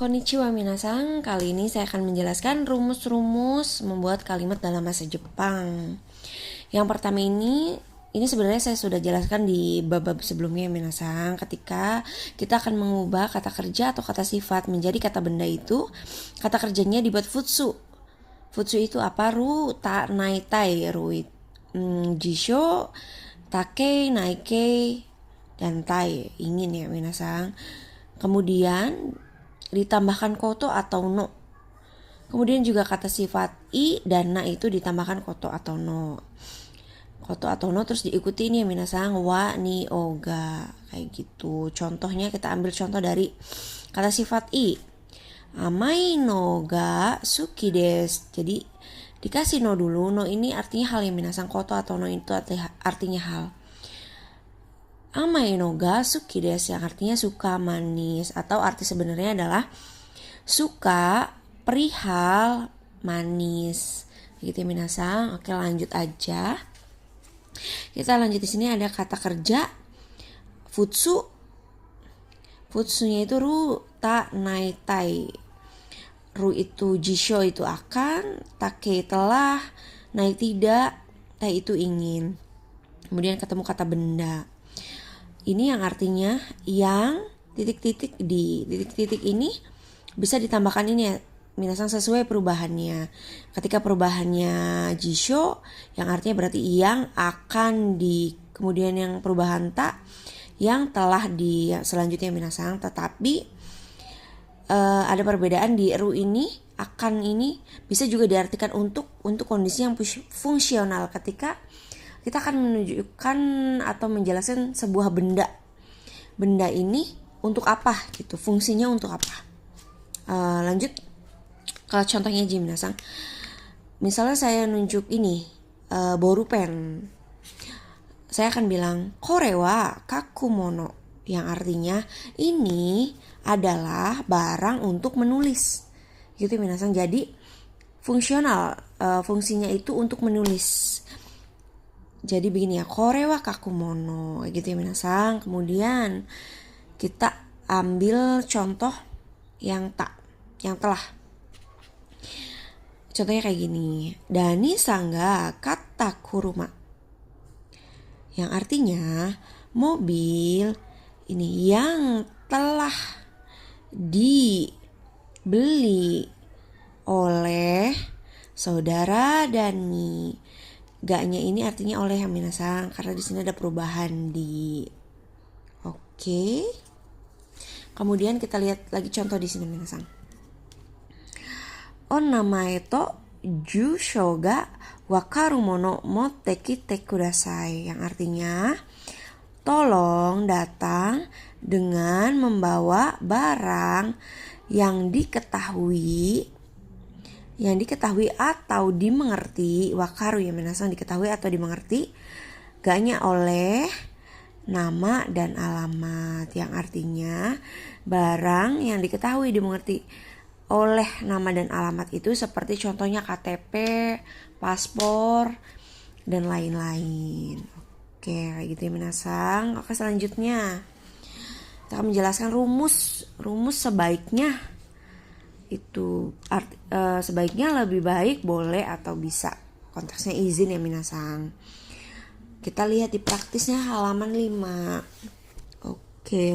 Konnichiwa minasan, kali ini saya akan menjelaskan rumus-rumus membuat kalimat dalam bahasa Jepang. Yang pertama ini sebenarnya saya sudah jelaskan di bab sebelumnya minasan. Ketika kita akan mengubah kata kerja atau kata sifat menjadi kata benda itu, kata kerjanya dibuat futsu. Futsu itu apa? Ru, ta, nai, tai, ru, jisho, take, naike, dan tai. Ingin ya minasan. Kemudian ditambahkan koto atau no. Kemudian juga kata sifat i dan na itu ditambahkan koto atau no. Koto atau no terus diikuti nih minasang wa ni oga kayak gitu. Contohnya kita ambil contoh dari kata sifat i. Amai no ga suki desu. Jadi dikasih no dulu. No ini artinya hal yang minasang, koto atau no itu artinya hal. Amai no ga suki desu yang artinya suka manis, atau arti sebenarnya adalah suka perihal manis. Gitu ya minasang. Oke, lanjut aja. Kita lanjut di sini ada kata kerja futsu. Futsunya itu ru, ta, nai, tai. Ru itu jisho itu akan, take telah, nai tidak, tai itu ingin. Kemudian ketemu kata benda. Ini yang artinya yang titik-titik di titik-titik ini bisa ditambahkan ini ya minasan sesuai perubahannya. Ketika perubahannya jisho yang artinya berarti yang akan di, kemudian yang perubahan ta yang telah di selanjutnya minasan. Tetapi ada perbedaan di ru ini, akan ini bisa juga diartikan untuk kondisi yang fungsional ketika kita akan menunjukkan atau menjelaskan sebuah benda. Benda ini untuk apa gitu, fungsinya untuk apa. Lanjut ke contohnya aja minasang. Misalnya saya nunjuk ini boru pen. Saya akan bilang kore wa kakumono, yang artinya ini adalah barang untuk menulis. Gitu minasang. Jadi fungsional, fungsinya itu untuk menulis. Jadi begini ya, kore wa kakumono gitu ya minasang. Kemudian kita ambil contoh yang telah. Contohnya kayak gini. Dani sangga kata kuruma. Yang artinya mobil ini yang telah dibeli oleh saudara Dani. Gaknya ini artinya oleh yang minasang karena di sini ada perubahan di. Oke. Kemudian kita lihat lagi contoh di sini minasang. On namae to jusho ga wakaru mono motte kite kudasai, yang artinya tolong datang dengan membawa barang yang diketahui atau dimengerti. Wakaru ya minasang, diketahui atau dimengerti. Gaknya oleh nama dan alamat, yang artinya barang yang diketahui dimengerti oleh nama dan alamat itu seperti contohnya KTP, paspor, dan lain-lain. Oke, kayak gitu ya minasang. Oke, selanjutnya kita akan menjelaskan rumus sebaiknya. Itu sebaiknya, lebih baik, boleh, atau bisa. Konteksnya izin ya minasang. Kita lihat di praktisnya halaman 5. Oke,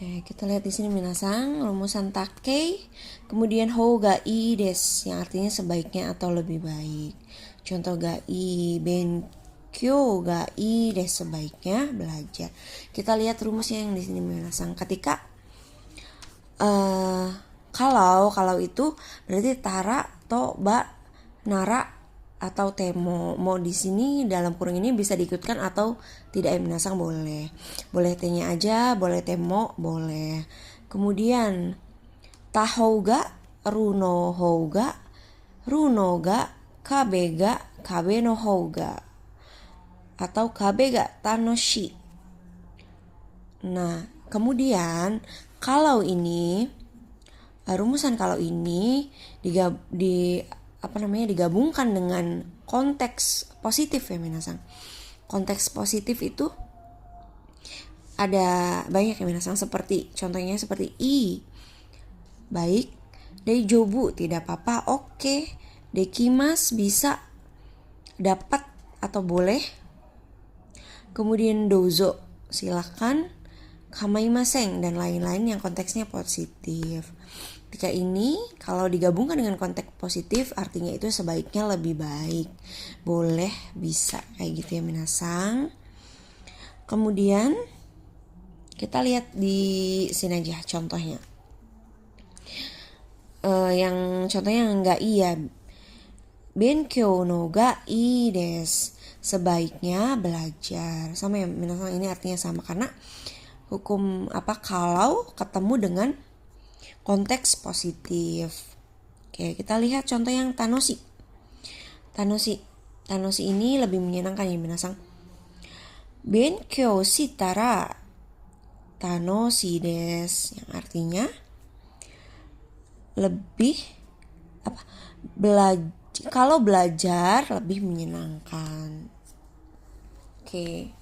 kita lihat di sini minasang, rumusan take, kemudian hou ga ii desu yang artinya sebaiknya atau lebih baik. Contoh ga ii, benkyo ga ii desu, sebaiknya belajar. Kita lihat rumusnya yang di sini minasang. Ketika kalau itu berarti tara, to, ba, nara, atau temo. Mau di sini dalam kurung ini bisa diikutkan atau tidak ya minasang, boleh. Boleh t-nya aja, boleh temo, boleh. Kemudian tahou ga, runo hou ga, runo ga, kabe ga, kabe no hou ga, atau kabe ga tanoshi. Nah, kemudian kalau ini rumusan kalau ini digabungkan dengan konteks positif ya minasang. Konteks positif itu ada banyak yang minasang, seperti contohnya seperti i, baik, daijobu tidak apa-apa, oke, dekimas bisa, dapat atau boleh, kemudian dozo silakan, kamaimasen dan lain-lain yang konteksnya positif. Ketika ini kalau digabungkan dengan konteks positif artinya itu sebaiknya lebih baik, boleh, bisa, kayak gitu ya minasang. Kemudian kita lihat di sini aja contohnya. Yang contohnya yang enggak iya. Benkyou no ga ii desu. Sebaiknya belajar. Sama ya minasang, ini artinya sama karena hukum kalau ketemu dengan konteks positif. Oke, kita lihat contoh yang tanoshi. Tanoshi ini lebih menyenangkan ya minasang. Benkyou shitara tanoshi desu, yang artinya lebih kalau belajar lebih menyenangkan. Oke,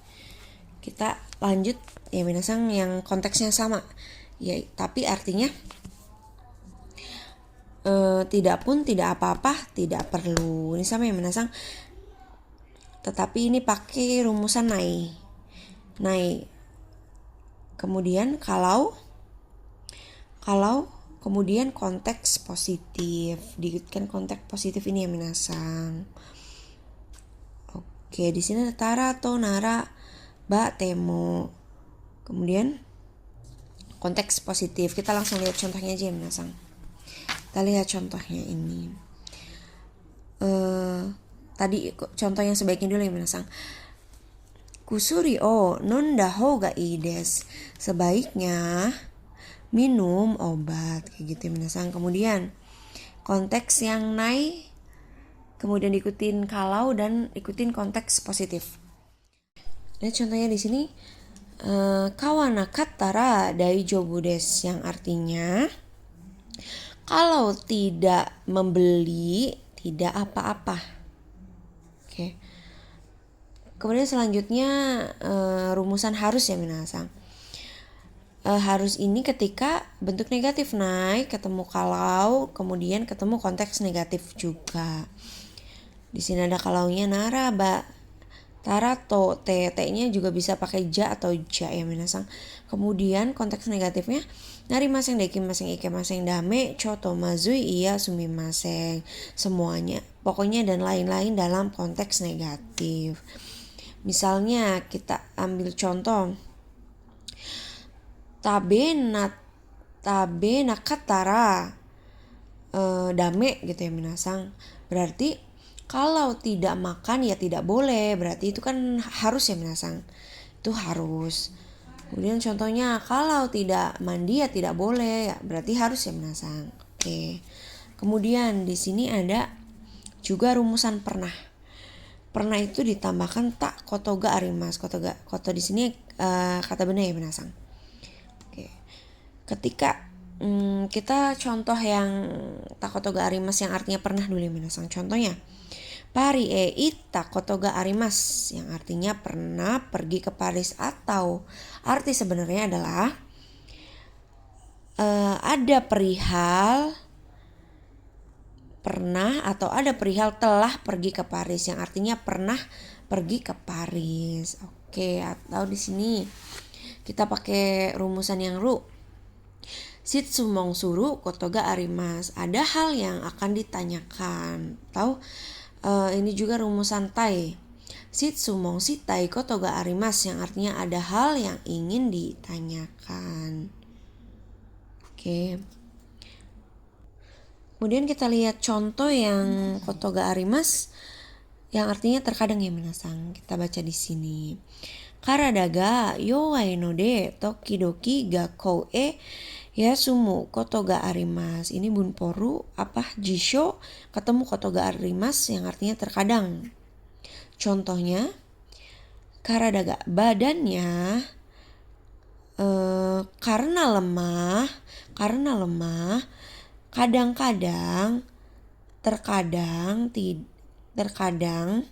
kita lanjut ya minasang yang konteksnya sama ya, tapi artinya tidak pun, tidak apa-apa, tidak perlu. Ini sama ya minasang, tetapi ini pakai rumusan nai. Kemudian kalau kemudian konteks positif, diikutkan konteks positif ini ya minasang. Oke, di sini ada tara atau nara ba temo. Kemudian konteks positif. Kita langsung lihat contohnya aja ya minasang. Kita lihat contohnya ini. Tadi contoh yang sebaiknya dulu ya minasang. Kusuri o nonda houga ii desu. Sebaiknya minum obat, kayak gitu ya minasang. Kemudian konteks yang nai, kemudian diikutin kalau dan ikutin konteks positif. Lihat contohnya di sini, kawanakattara daijobu desu, yang artinya kalau tidak membeli tidak apa-apa. Oke. Kemudian selanjutnya rumusan harus ya minasang. Harus ini ketika bentuk negatif naik ketemu kalau, kemudian ketemu konteks negatif juga. Di sini ada kalaunya nara ba tarato, t-nya juga bisa pakai ja atau ja ya minasang. Kemudian konteks negatifnya narimaseng, dekimaseng, ikemaseng, dame, choto, mazui, iya, sumimaseng, semuanya pokoknya dan lain-lain dalam konteks negatif. Misalnya kita ambil contoh, tabe nakattara dame gitu ya minasang. Berarti kalau tidak makan ya tidak boleh, berarti itu kan harus ya minasang. Itu harus. Kemudian contohnya kalau tidak mandi ya tidak boleh, ya berarti harus ya minasang. Oke. Kemudian di sini ada juga rumusan pernah. Pernah itu ditambahkan tak kotoga arimas. Koto di sini kata benda ya minasang. Ketika kita contoh yang takotoga arimas yang artinya pernah dulu ya minasang. Contohnya pari e ita kotoga arimas, yang artinya pernah pergi ke Paris, atau arti sebenarnya adalah ada perihal pernah atau ada perihal telah pergi ke Paris, yang artinya pernah pergi ke Paris. Oke, atau di sini kita pakai rumusan yang ru. Shitsumon suru kotoga arimas, ada hal yang akan ditanyakan. Tahu ini juga rumusan tai. Shitsumon shitai kotoga arimas, yang artinya ada hal yang ingin ditanyakan. Oke. Kemudian kita lihat contoh yang kotoga arimas yang artinya terkadang ya minasang. Kita baca di sini. Karada ga yowai no de tokidoki gakkou e yasumu koto ga arimas. Ini bunporu jisho ketemu koto ga arimas yang artinya terkadang. Contohnya karada ga, badannya karena lemah, kadang-kadang, terkadang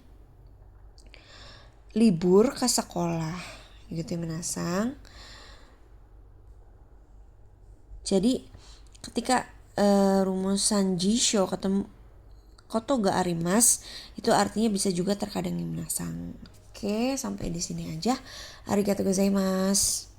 libur ke sekolah, gitu minasang. Jadi ketika rumusan Jisho ketemu koto ga arimasu itu artinya bisa juga terkadang minasan. Oke, sampai di sini aja. Arigatou gozaimasu.